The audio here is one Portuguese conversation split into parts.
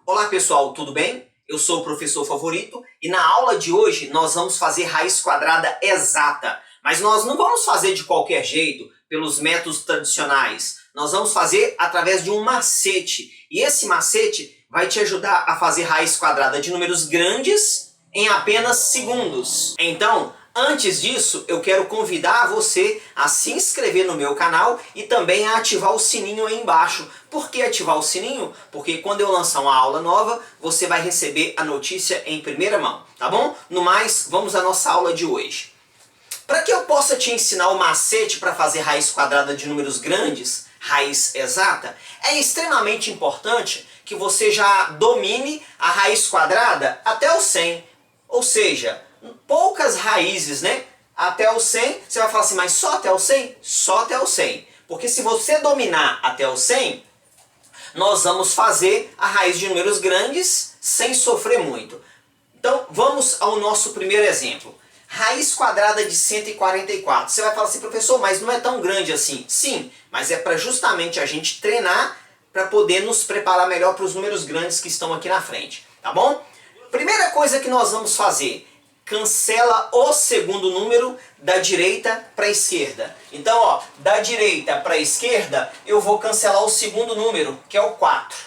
Olá pessoal, tudo bem? Eu sou o professor Favorito e na aula de hoje nós vamos fazer raiz quadrada exata. Mas nós não vamos fazer de qualquer jeito, pelos métodos tradicionais. Nós vamos fazer através de um macete. E esse macete vai te ajudar a fazer raiz quadrada de números grandes em apenas segundos. Então, antes disso, eu quero convidar você a se inscrever no meu canal e também a ativar o sininho aí embaixo. Por que ativar o sininho? Porque quando eu lançar uma aula nova, você vai receber a notícia em primeira mão, tá bom? No mais, vamos à nossa aula de hoje. Para que eu possa te ensinar o macete para fazer raiz quadrada de números grandes, raiz exata, é extremamente importante que você já domine a raiz quadrada até o 100. Ou seja, poucas raízes, né? Até o 100, você vai falar assim, mas só até o 100? Só até o 100. Porque se você dominar até o 100, nós vamos fazer a raiz de números grandes sem sofrer muito. Então, vamos ao nosso primeiro exemplo. Raiz quadrada de 144. Você vai falar assim, professor, mas não é tão grande assim. Sim, mas é para justamente a gente treinar para poder nos preparar melhor para os números grandes que estão aqui na frente. Tá bom? Primeira coisa que nós vamos fazer, cancela o segundo número da direita para a esquerda. Então, ó, da direita para a esquerda, eu vou cancelar o segundo número, que é o 4.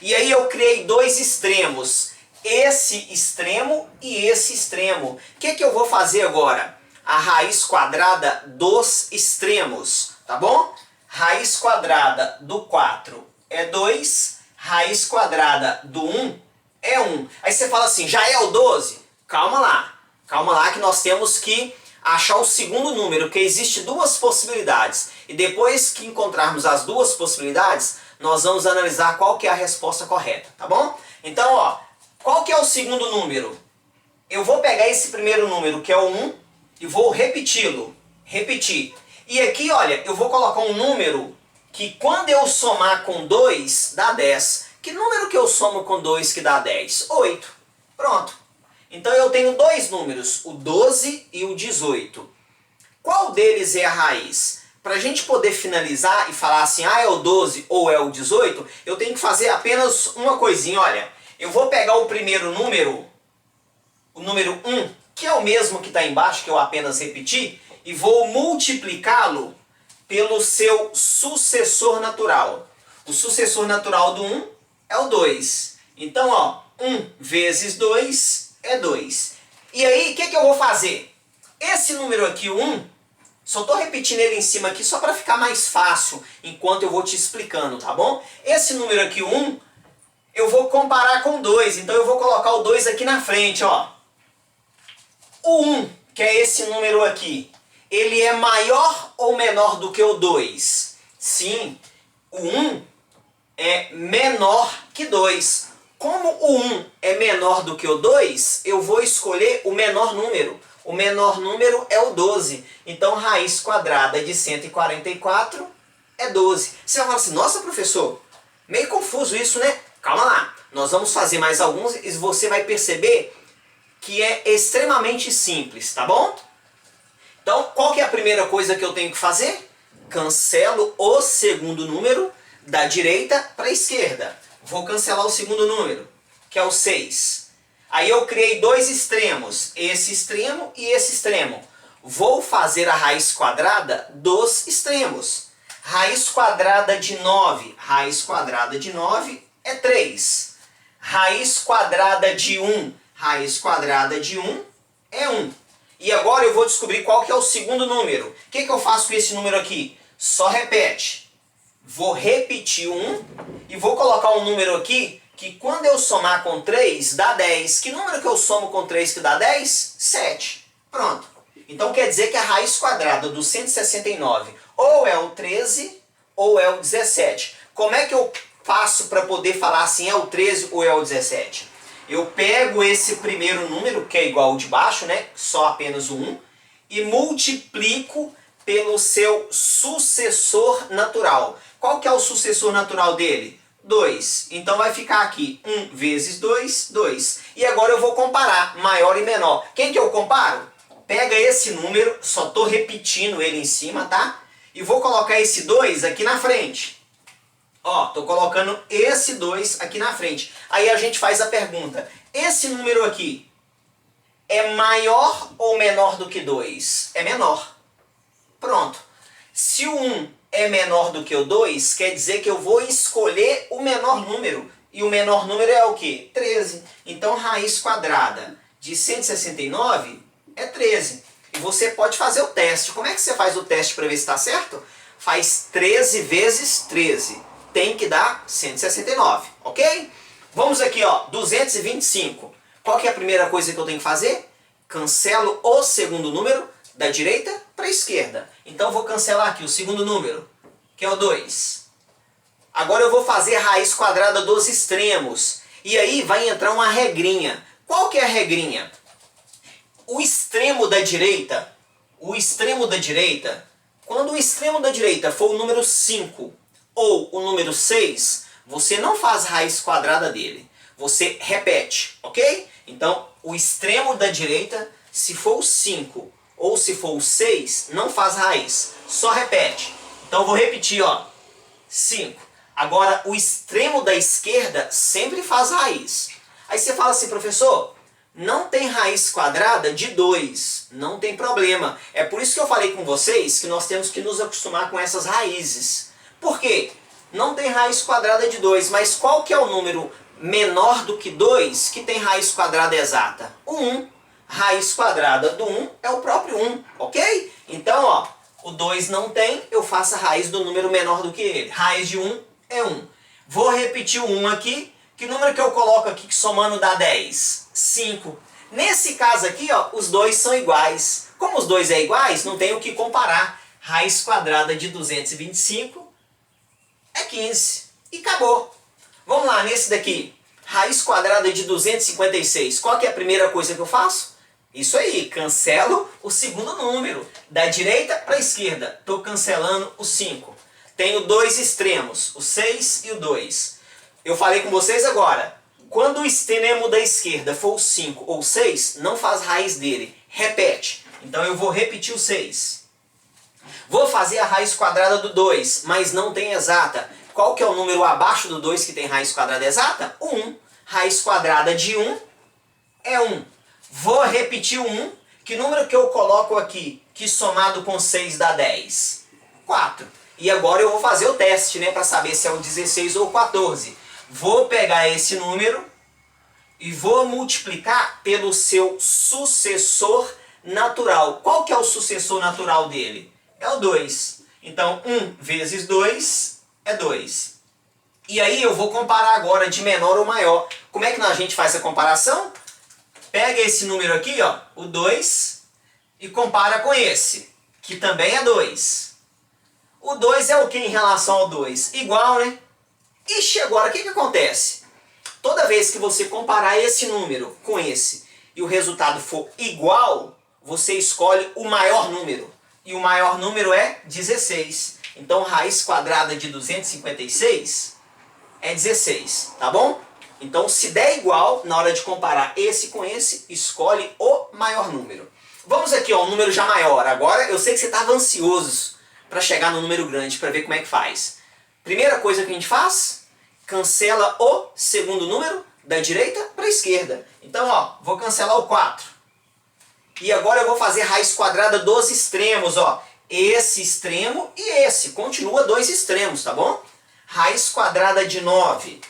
E aí eu criei dois extremos, esse extremo e esse extremo. O que eu vou fazer agora? A raiz quadrada dos extremos, tá bom? Raiz quadrada do 4 é 2, raiz quadrada do 1 é 1. Aí você fala assim, já é o 12? Calma lá que nós temos que achar o segundo número, que existe duas possibilidades. E depois que encontrarmos as duas possibilidades, nós vamos analisar qual que é a resposta correta, tá bom? Então, ó, qual que é o segundo número? Eu vou pegar esse primeiro número, que é o 1, e vou repeti-lo. Repetir. E aqui, olha, eu vou colocar um número que quando eu somar com 2, dá 10. Que número que eu somo com 2 que dá 10? 8. Pronto. Então eu tenho dois números, o 12 e o 18. Qual deles é a raiz? Para a gente poder finalizar e falar assim, ah, é o 12 ou é o 18, eu tenho que fazer apenas uma coisinha, olha. Eu vou pegar o primeiro número, o número 1, que é o mesmo que está embaixo, que eu apenas repeti, e vou multiplicá-lo pelo seu sucessor natural. O sucessor natural do 1 é o 2. Então, ó, 1 vezes 2 é 2. E aí, o que eu vou fazer? Esse número aqui, o 1, só estou repetindo ele em cima aqui só para ficar mais fácil, enquanto eu vou te explicando, tá bom? Esse número aqui, o 1, eu vou comparar com 2, então eu vou colocar o 2 aqui na frente, ó. O 1, que é esse número aqui, ele é maior ou menor do que o 2? Sim, o 1 é menor que 2. Como o 1 é menor do que o 2, eu vou escolher o menor número. O menor número é o 12. Então, raiz quadrada de 144 é 12. Você vai falar assim, nossa professor, meio confuso isso, né? Calma lá, nós vamos fazer mais alguns e você vai perceber que é extremamente simples, tá bom? Então, qual que é a primeira coisa que eu tenho que fazer? Cancelo o segundo número da direita para a esquerda. Vou cancelar o segundo número, que é o 6. Aí eu criei dois extremos, esse extremo e esse extremo. Vou fazer a raiz quadrada dos extremos. Raiz quadrada de 9, raiz quadrada de 9 é 3. Raiz quadrada de 1, raiz quadrada de 1 é 1. E agora eu vou descobrir qual que é o segundo número. O que eu faço com esse número aqui? Só repete. Vou repetir o 1 e vou colocar um número aqui que quando eu somar com 3 dá 10. Que número que eu somo com 3 que dá 10? 7. Pronto. Então quer dizer que a raiz quadrada do 169 ou é o 13 ou é o 17. Como é que eu faço para poder falar assim, é o 13 ou é o 17? Eu pego esse primeiro número, que é igual ao de baixo, né? Só apenas o 1, e multiplico pelo seu sucessor natural. Qual que é o sucessor natural dele? 2. Então vai ficar aqui 1 vezes 2, 2. E agora eu vou comparar maior e menor. Quem que eu comparo? Pega esse número, só estou repetindo ele em cima, tá? E vou colocar esse 2 aqui na frente. Ó, tô colocando esse 2 aqui na frente. Aí a gente faz a pergunta, esse número aqui é maior ou menor do que 2? É menor. Pronto. Se o 1 é menor do que o 2, quer dizer que eu vou escolher o menor número. E o menor número é o quê? 13. Então, raiz quadrada de 169 é 13. E você pode fazer o teste. Como é que você faz o teste para ver se está certo? Faz 13 vezes 13. Tem que dar 169, ok? Vamos aqui, ó, 225. Qual que é a primeira coisa que eu tenho que fazer? Cancelo o segundo número da direita para a esquerda. Então, vou cancelar aqui o segundo número, que é o 2. Agora eu vou fazer a raiz quadrada dos extremos. E aí vai entrar uma regrinha. Qual que é a regrinha? O extremo da direita, quando o extremo da direita for o número 5 ou o número 6, você não faz raiz quadrada dele. Você repete, ok? Então, o extremo da direita, se for o 5 ou se for o 6, não faz raiz. Só repete. Então, eu vou repetir, ó. 5. Agora, o extremo da esquerda sempre faz raiz. Aí você fala assim, professor, não tem raiz quadrada de 2. Não tem problema. É por isso que eu falei com vocês que nós temos que nos acostumar com essas raízes. Por quê? Não tem raiz quadrada de 2, mas qual que é o número menor do que 2 que tem raiz quadrada exata? O 1. Raiz quadrada do 1 é o próprio 1, ok? Então, ó, o 2 não tem, eu faço a raiz do número menor do que ele. Raiz de 1 é 1. Vou repetir o 1 aqui. Que número que eu coloco aqui que somando dá 10? 5. Nesse caso aqui, ó, os dois são iguais. Como os dois são iguais, não tem o que comparar. Raiz quadrada de 225 é 15. E acabou. Vamos lá, nesse daqui. Raiz quadrada de 256. Qual que é a primeira coisa que eu faço? Isso aí, cancelo o segundo número. Da direita para a esquerda. Estou cancelando o 5. Tenho dois extremos, o 6 e o 2. Eu falei com vocês agora. Quando o extremo da esquerda for o 5 ou 6, não faz raiz dele. Repete. Então eu vou repetir o 6. Vou fazer a raiz quadrada do 2, mas não tem exata. Qual que é o número abaixo do 2 que tem raiz quadrada exata? O 1. Raiz quadrada de 1 é 1. Vou repetir o 1. Que número que eu coloco aqui, que somado com 6 dá 10? 4. E agora eu vou fazer o teste, né, para saber se é o 16 ou o 14. Vou pegar esse número e vou multiplicar pelo seu sucessor natural. Qual que é o sucessor natural dele? É o 2. Então, 1 vezes 2 é 2. E aí eu vou comparar agora de menor ou maior. Como é que a gente faz a comparação? Pega esse número aqui, ó, o 2, e compara com esse, que também é 2. O 2 é o que em relação ao 2? Igual, né? Ixi, agora o que acontece? Toda vez que você comparar esse número com esse e o resultado for igual, você escolhe o maior número. E o maior número é 16. Então, raiz quadrada de 256 é 16, tá bom? Então, se der igual, na hora de comparar esse com esse, escolhe o maior número. Vamos aqui, ó, um número já maior. Agora, eu sei que você estava ansioso para chegar no número grande, para ver como é que faz. Primeira coisa que a gente faz, cancela o segundo número da direita para a esquerda. Então, ó, vou cancelar o 4. E agora eu vou fazer raiz quadrada dos extremos, ó. Esse extremo e esse. Continua dois extremos, tá bom? Raiz quadrada de 9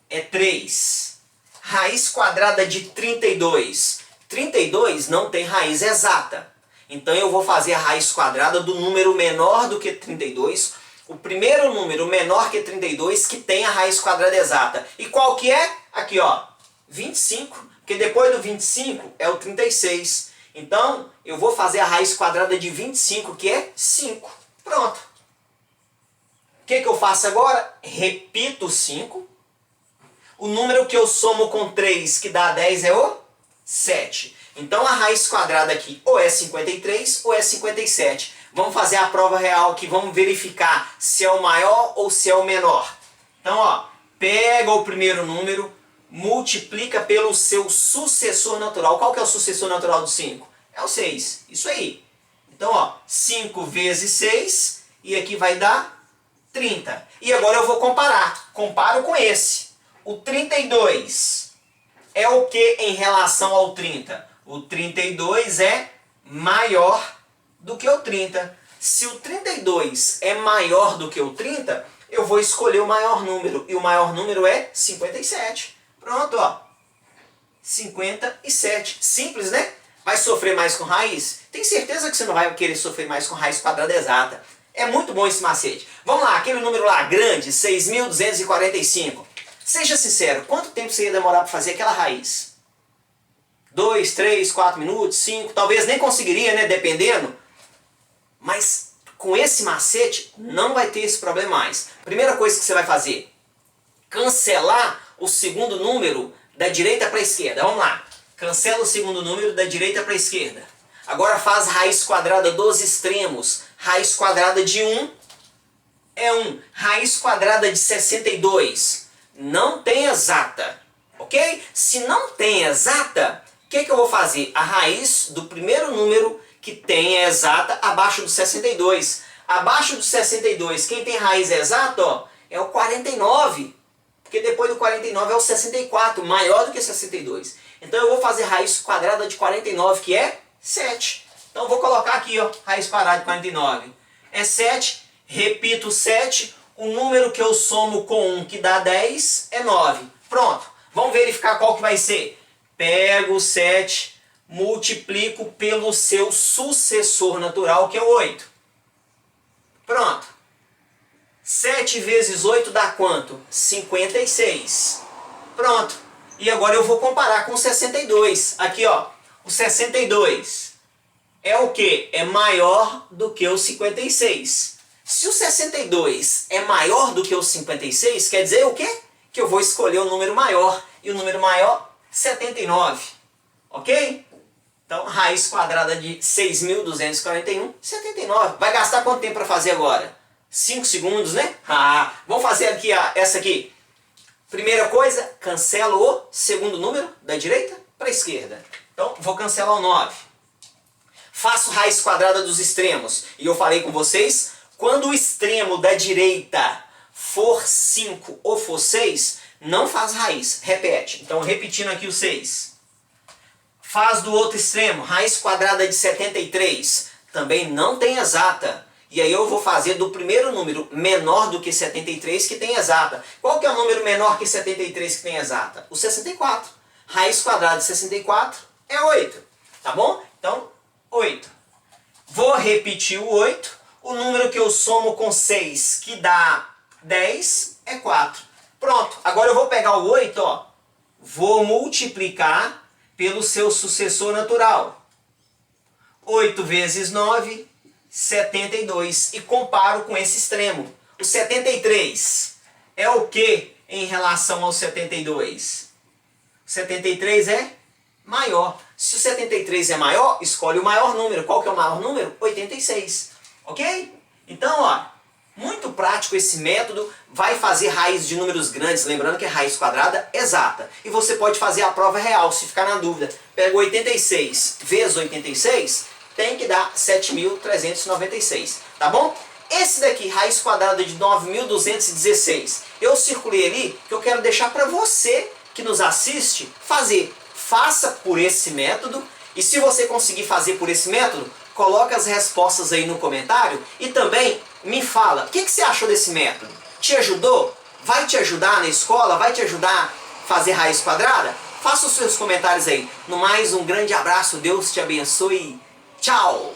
é 3. Raiz quadrada de 32. 32 não tem raiz exata. Então eu vou fazer a raiz quadrada do número menor do que 32. O primeiro número menor que 32 que tem a raiz quadrada exata. E qual que é? Aqui, ó, 25. Porque depois do 25 é o 36. Então, eu vou fazer a raiz quadrada de 25, que é 5. Pronto. O que eu faço agora? Repito 5. O número que eu somo com 3, que dá 10, é o 7. Então, a raiz quadrada aqui ou é 53 ou é 57. Vamos fazer a prova real aqui, vamos verificar se é o maior ou se é o menor. Então, ó, pega o primeiro número, multiplica pelo seu sucessor natural. Qual que é o sucessor natural do 5? É o 6. Isso aí. Então, ó, 5 vezes 6, e aqui vai dar 30. E agora eu vou comparar. Comparo com esse. O 32 é o que em relação ao 30? O 32 é maior do que o 30. Se o 32 é maior do que o 30, eu vou escolher o maior número. E o maior número é 57. Pronto, ó. 57. Simples, né? Vai sofrer mais com raiz? Tem certeza que você não vai querer sofrer mais com raiz quadrada exata. É muito bom esse macete. Vamos lá, aquele número lá grande, 6.245. Seja sincero, quanto tempo você ia demorar para fazer aquela raiz? 2, 3, 4 minutos, 5, talvez nem conseguiria, né? Dependendo. Mas com esse macete não vai ter esse problema mais. Primeira coisa que você vai fazer, cancelar o segundo número da direita para a esquerda. Vamos lá. Cancela o segundo número da direita para a esquerda. Agora faz raiz quadrada dos extremos. Raiz quadrada de 1 é 1. Raiz quadrada de 62 não tem exata. Ok? Se não tem exata, o que eu vou fazer? A raiz do primeiro número que tem exata abaixo do 62. Abaixo do 62, quem tem raiz exata, ó, é o 49. Porque depois do 49 é o 64, maior do que 62. Então eu vou fazer raiz quadrada de 49, que é 7. Então eu vou colocar aqui, ó, raiz quadrada de 49. É 7, repito 7, o número que eu somo com 1, que dá 10, é 9. Pronto, vamos verificar qual que vai ser. Pego o 7, multiplico pelo seu sucessor natural, que é o 8. Pronto. 7 vezes 8 dá quanto? 56. Pronto. E agora eu vou comparar com o 62. Aqui, ó. O 62 é o que? É maior do que o 56. Se o 62 é maior do que o 56, quer dizer o quê? Que eu vou escolher o número maior. E o número maior, 79. Ok? Então, raiz quadrada de 6.241, 79. Vai gastar quanto tempo para fazer agora? 5 segundos, né? Vamos fazer aqui essa aqui. Primeira coisa, cancelo o segundo número da direita para a esquerda. Então, vou cancelar o 9. Faço raiz quadrada dos extremos. E eu falei com vocês, quando o extremo da direita for 5 ou for 6, não faz raiz. Repete. Então, repetindo aqui o 6. Faz do outro extremo, raiz quadrada de 73. Também não tem exata. E aí eu vou fazer do primeiro número menor do que 73 que tem exata. Qual que é o número menor que 73 que tem exata? O 64. Raiz quadrada de 64 é 8. Tá bom? Então, 8. Vou repetir o 8. O número que eu somo com 6, que dá 10, é 4. Pronto. Agora eu vou pegar o 8, ó. Vou multiplicar pelo seu sucessor natural. 8 vezes 9, 72. E comparo com esse extremo. O 73 é o que em relação ao 72? O 73 é maior. Se o 73 é maior, escolhe o maior número. Qual que é o maior número? 86. Ok? Então, ó, muito prático esse método. Vai fazer raiz de números grandes, lembrando que é raiz quadrada exata. E você pode fazer a prova real, se ficar na dúvida. Pega 86 vezes 86, tem que dar 7.396, tá bom? Esse daqui, raiz quadrada de 9.216, eu circulei ali, que eu quero deixar para você que nos assiste fazer. Faça por esse método, e se você conseguir fazer por esse método, coloca as respostas aí no comentário e também me fala, o que você achou desse método? Te ajudou? Vai te ajudar na escola? Vai te ajudar a fazer raiz quadrada? Faça os seus comentários aí. No mais, um grande abraço, Deus te abençoe. Tchau!